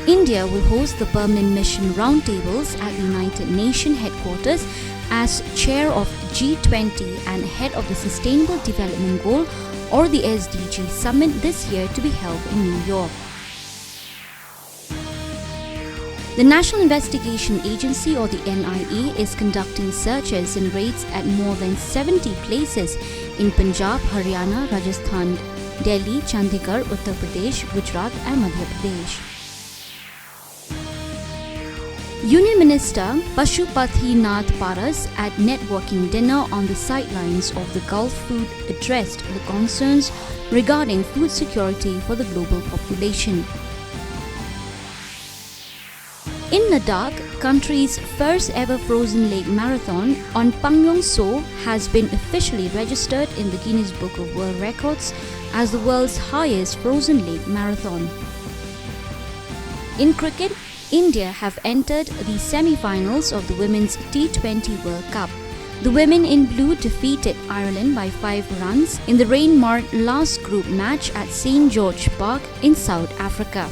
India will host the Permanent Mission Roundtables at the United Nations headquarters as chair of G20 and head of the Sustainable Development Goal or the SDG Summit this year to be held in New York. The National Investigation Agency or the NIA is conducting searches and raids at more than 70 places in Punjab, Haryana, Rajasthan, Delhi, Chandigarh, Uttar Pradesh, Gujarat and Madhya Pradesh. Union Minister Pashupathi Nath Paras at networking dinner on the sidelines of the Gulf Food addressed the concerns regarding food security for the global population. In Ladakh, country's first ever frozen lake marathon on Pangyong So has been officially registered in the Guinness Book of World Records as the world's highest frozen lake marathon. In cricket, India have entered the semi-finals of the Women's T20 World Cup. The women in blue defeated Ireland by 5 runs in the rain-marked last group match at St. George Park in South Africa.